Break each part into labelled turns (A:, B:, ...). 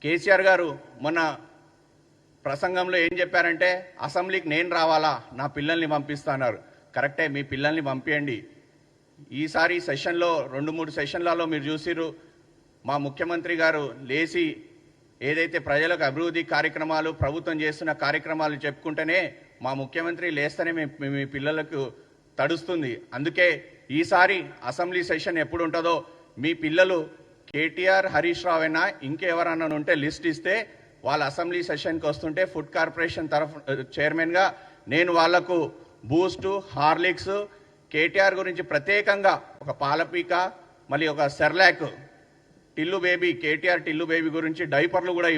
A: కేసీఆర్ గారు మొన్న ప్రసంగంలో ఏం చెప్పారంటే అసెంబ్లీకి నేను రావాలా, నా పిల్లల్ని పంపిస్తున్నారు. కరెక్టే, మీ పిల్లల్ని పంపించండి. ఈసారి సెషన్లో 2-3 సెషన్లలో మీరు చూసిర్రు, మా ముఖ్యమంత్రి గారు లేచి ఏదైతే ప్రజలకు అభివృద్ధి కార్యక్రమాలు ప్రభుత్వం చేస్తున్న కార్యక్రమాలు చెప్పుకుంటేనే మా ముఖ్యమంత్రి లేస్తేనే మీ పిల్లలకు తడుస్తుంది. అందుకే ఈసారి అసెంబ్లీ సెషన్ ఎప్పుడు ఉంటుందో మీ పిల్లలు కేటీఆర్, హరీష్ రావు అయినా ఇంకెవరన్నా ఉంటే లిస్ట్ ఇస్తే వాళ్ళ అసెంబ్లీ సెషన్కి వస్తుంటే ఫుడ్ కార్పొరేషన్ చైర్మన్గా నేను వాళ్లకు బూస్టు, హార్లిక్స్, కేటీఆర్ గురించి ప్రత్యేకంగా ఒక పాలపీక, మళ్ళీ ఒక Cerelac, Tillu baby, KTR Tillu baby గురించి డైపర్లు కూడా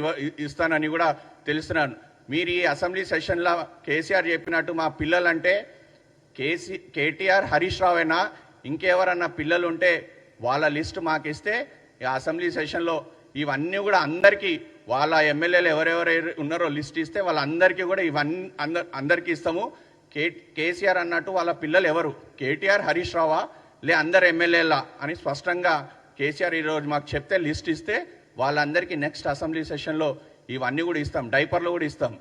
A: ఇస్తానని కూడా తెలుస్తున్నాను. మీరు ఈ అసెంబ్లీ సెషన్లో కేసీఆర్ చెప్పినట్టు మా పిల్లలంటే కేటీఆర్, హరీష్ రావు అయినా ఇంకెవరన్నా పిల్లలు ఉంటే వాళ్ళ లిస్ట్ మాకు ఇస్తే ఈ అసెంబ్లీ సెషన్లో ఇవన్నీ కూడా అందరికీ వాళ్ళ ఎమ్మెల్యేలు ఎవరెవరు ఉన్నారో లిస్ట్ ఇస్తే వాళ్ళందరికీ కూడా ఇవన్నీ అందరికీ ఇస్తాము. కేసీఆర్ అన్నట్టు వాళ్ళ పిల్లలు ఎవరు, కేటీఆర్, హరీష్ రావా లే అందరు ఎమ్మెల్యేలా అని స్పష్టంగా కేసీఆర్ ఈరోజు మాకు చెప్తే లిస్ట్ ఇస్తే వాళ్ళందరికీ నెక్స్ట్ అసెంబ్లీ సెషన్లో ఇవన్నీ కూడా ఇస్తాం, డైపర్లు కూడా ఇస్తాం.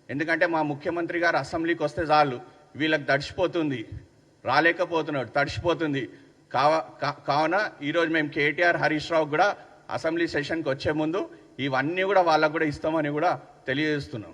A: ఎందుకంటే మా ముఖ్యమంత్రి గారు అసెంబ్లీకి వస్తే చాలు వీళ్ళకి తడిచిపోతుంది, రాలేకపోతున్నాడు, తడిచిపోతుంది. కావున ఈరోజు మేము కేటీఆర్, హరీష్ రావు కూడా అసెంబ్లీ సెషన్కి వచ్చే ముందు ఇవన్నీ కూడా వాళ్ళకు కూడా ఇస్తామని కూడా తెలియజేస్తున్నాం.